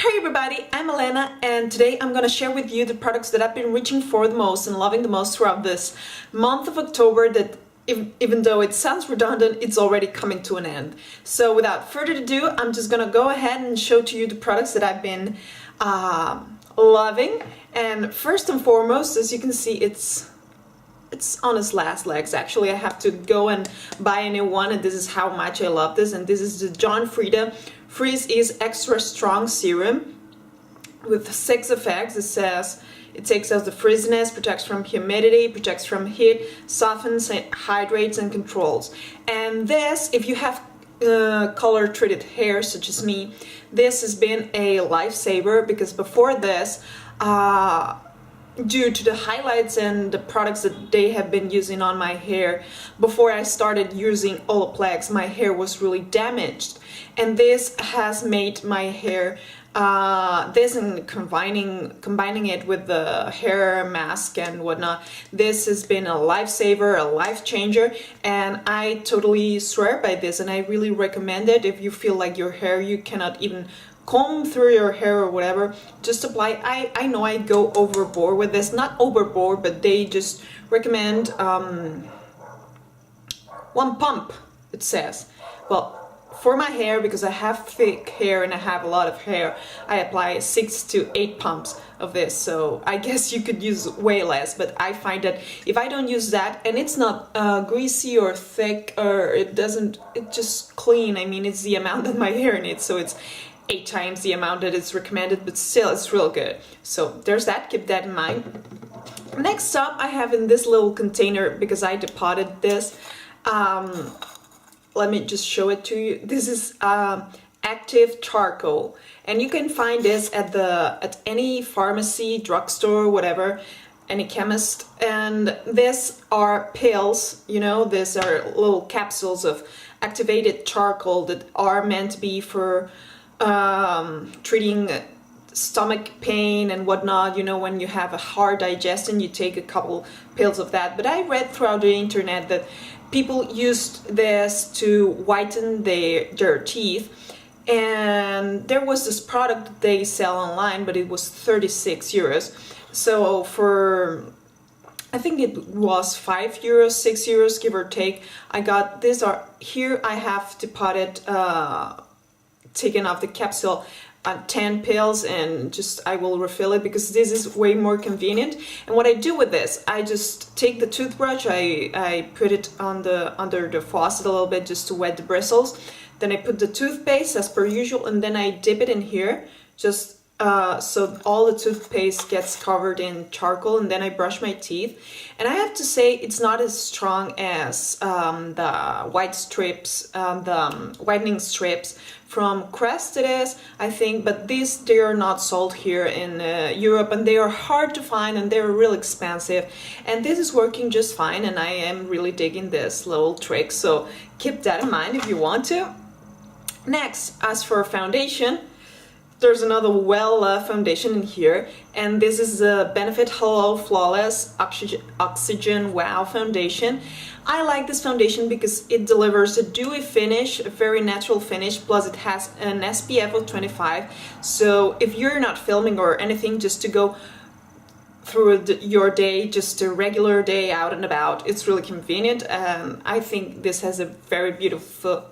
Hey everybody, I'm Helena, and today I'm gonna share with you the products that I've been reaching for the most and loving the most throughout this month of October that even though it sounds redundant, it's already coming to an end. So without further ado, I'm just gonna go ahead and show to you the products that I've been loving. And first and foremost, as you can see, it's on its last legs. Actually, I have to go and buy a new one, and this is how much I love this. And this is the John Frieda Freeze Is Extra Strong Serum with 6 effects. It says it takes out the frizziness, protects from humidity, protects from heat, softens, hydrates, and controls. And this, if you have color treated hair such as me, this has been a lifesaver, because before this, due to the highlights and the products that they have been using on my hair, before I started using Olaplex, my hair was really damaged, and this has made my hair, this and combining it with the hair mask and whatnot, this has been a lifesaver, a life changer, and I totally swear by this, and I really recommend it. If you feel like your hair, you cannot even comb through your hair or whatever, just apply. I know I go overboard with this, not overboard, but they just recommend 1 pump, it says. Well, for my hair, because I have thick hair and I have a lot of hair, I apply 6 to 8 pumps of this. So I guess you could use way less, but I find that if I don't use that, and it's not greasy or thick, or it just clean. I mean, it's the amount that my hair needs, so it's 8 times the amount that is recommended, but still it's real good. So there's that, keep that in mind. Next up, I have in this little container, because I depotted this, let me just show it to you. This is active charcoal, and you can find this at any pharmacy, drugstore, whatever, any chemist. And these are pills, you know, these are little capsules of activated charcoal that are meant to be for treating stomach pain and whatnot. You know, when you have a hard digestion, you take a couple pills of that. But I read throughout the internet that people used this to whiten their teeth, and there was this product that they sell online, but it was 36 euros. So for, I think it was 5 euros, 6 euros, give or take, I got this. Here I have deposited, taken off the capsule, 10 pills, and just I will refill it, because this is way more convenient. And what I do with this, I just take the toothbrush, I put it under the faucet a little bit just to wet the bristles. Then I put the toothpaste as per usual, and then I dip it in here, just so all the toothpaste gets covered in charcoal, and then I brush my teeth. And I have to say, it's not as strong as the white strips, the whitening strips from Crest. It is, I think, but they are not sold here in Europe, and they are hard to find, and they're real expensive. And this is working just fine, and I am really digging this little trick, so keep that in mind if you want to. Next, as for foundation, there's another well-loved foundation in here, and this is the Benefit Hello Flawless Oxygen Wow Foundation. I like this foundation because it delivers a dewy finish, a very natural finish, plus it has an SPF of 25. So if you're not filming or anything, just to go through your day, just a regular day out and about, it's really convenient. I think this has a very beautiful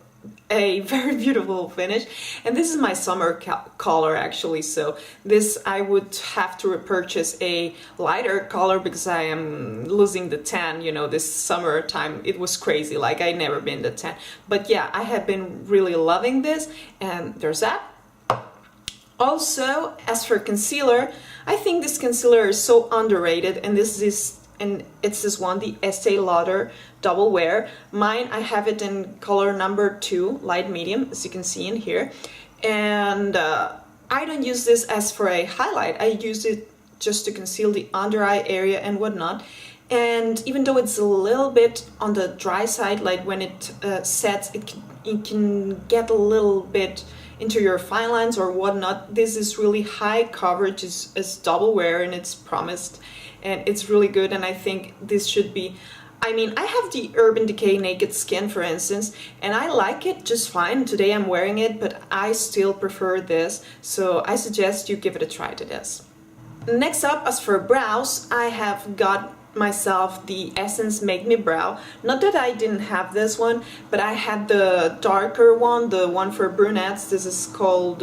finish, and this is my summer color actually, so this I would have to repurchase a lighter color because I am losing the tan. You know, this summer time it was crazy, like I never been the tan. But yeah, I have been really loving this, and there's that. Also, as for concealer, I think this concealer is so underrated, and it's this one, the Estee Lauder Double Wear. Mine, I have it in color number 2, light medium, as you can see in here. And I don't use this as for a highlight. I use it just to conceal the under eye area and whatnot. And even though it's a little bit on the dry side, like when it sets, it can get a little bit into your fine lines or whatnot. This is really high coverage, is double wear, and it's promised, and it's really good. And I think this should be I mean, I have the Urban Decay Naked Skin, for instance, and I like it just fine. Today I'm wearing it, but I still prefer this, so I suggest you give it a try to this. Next up, as for brows, I have got myself the Essence Make Me Brow. Not that I didn't have this one, but I had the darker one, the one for brunettes. This is called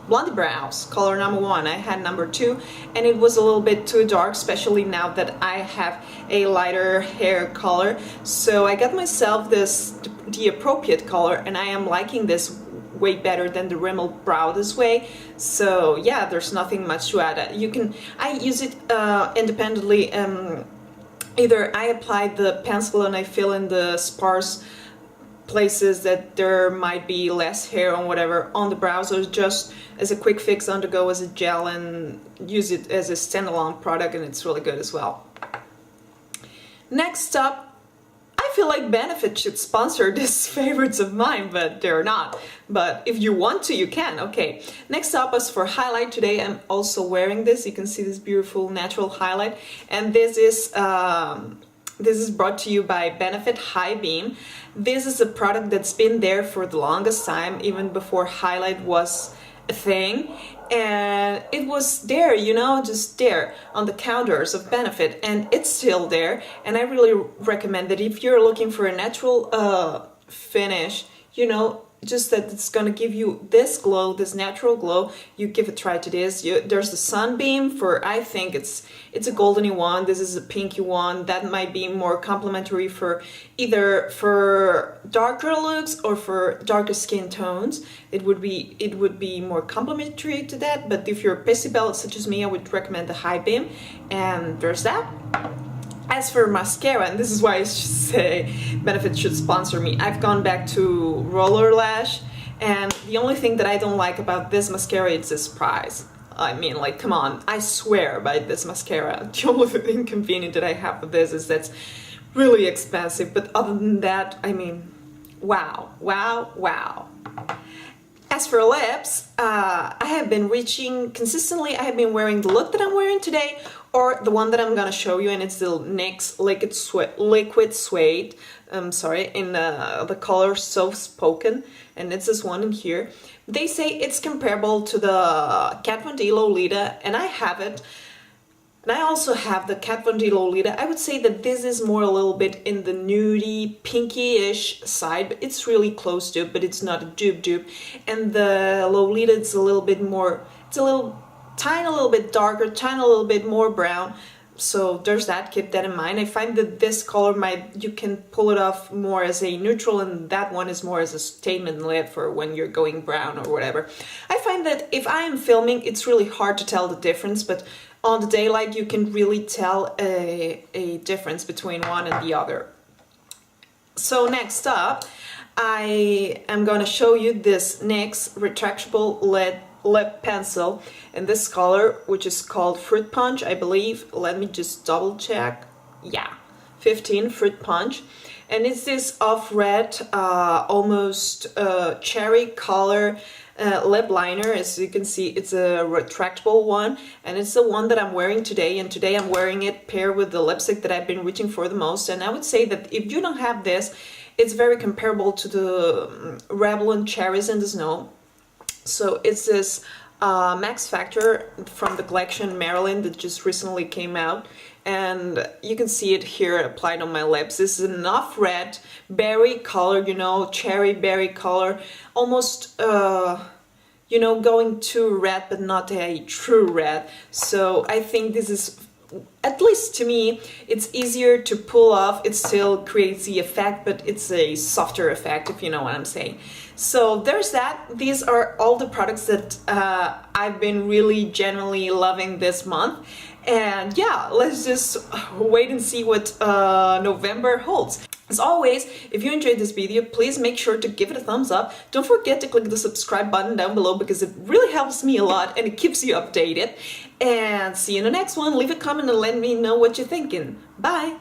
Blondie Brows, color number 1. I had number 2, and it was a little bit too dark, especially now that I have a lighter hair color. So I got myself the appropriate color, and I am liking this way better than the Rimmel brow this way. So yeah, there's nothing much to add. I use it independently. Either I apply the pencil and I fill in the sparse places that there might be less hair on whatever on the brows, or just as a quick fix on the go as a gel and use it as a standalone product, and it's really good as well. Next up, I feel like Benefit should sponsor these favorites of mine, but they're not. But if you want to, you can. Okay, next up, as for highlight, today I'm also wearing this. You can see this beautiful natural highlight, and this is brought to you by Benefit High Beam. This is a product that's been there for the longest time, even before highlight was a thing, and it was there, you know, just there on the counters of Benefit, and it's still there. And I really recommend that if you're looking for a natural finish, you know, just that it's gonna give you this glow, this natural glow, you give a try to this. There's the Sunbeam for, I think it's a goldeny one. This is a pinky one that might be more complementary for either for darker looks or for darker skin tones. It would be more complementary to that. But if you're a pissy belle such as me, I would recommend the High Beam. And there's that. As for mascara, and this is why I say Benefit should sponsor me, I've gone back to Roller Lash, and the only thing that I don't like about this mascara is this price. I mean, like, come on, I swear by this mascara. The only inconvenience that I have with this is that's really expensive, but other than that, I mean, wow, wow, wow. As for lips, I have been reaching consistently. I have been wearing the look that I'm wearing today, or the one that I'm gonna show you, and it's the NYX Liquid Suede. In the color Soft Spoken, and it's this one in here. They say it's comparable to the Kat Von D Lolita, and I have it. And I also have the Kat Von D Lolita. I would say that this is more a little bit in the nudie, pinky-ish side, but it's really close to it, but it's not a dupe. And the Lolita, it's a little bit more, it's a little bit darker, tiny little bit more brown. So there's that, keep that in mind. I find that this color you can pull it off more as a neutral, and that one is more as a statement lip for when you're going brown or whatever. I find that if I am filming, it's really hard to tell the difference, but on the daylight you can really tell a difference between one and the other. So next up, I am going to show you this NYX retractable lip pencil in this color, which is called Fruit Punch, I believe. Let me just double check. Yeah, 15 Fruit Punch. And it's this off-red, almost cherry color lip liner. As you can see, it's a retractable one, and it's the one that I'm wearing today. And today I'm wearing it paired with the lipstick that I've been reaching for the most. And I would say that if you don't have this, it's very comparable to the Revlon Cherries in the Snow. So it's this Max Factor from the collection Marilyn that just recently came out, and you can see it here applied on my lips. This is an off-red berry color, you know, cherry berry color, almost you know, going to red but not a true red. So I think this is, at least to me, it's easier to pull off. It still creates the effect, but it's a softer effect, if you know what I'm saying. So there's that. These are all the products that I've been really genuinely loving this month. And yeah, let's just wait and see what November holds. As always, if you enjoyed this video, please make sure to give it a thumbs up. Don't forget to click the subscribe button down below, because it really helps me a lot and it keeps you updated. And see you in the next one. Leave a comment and let me know what you're thinking. Bye!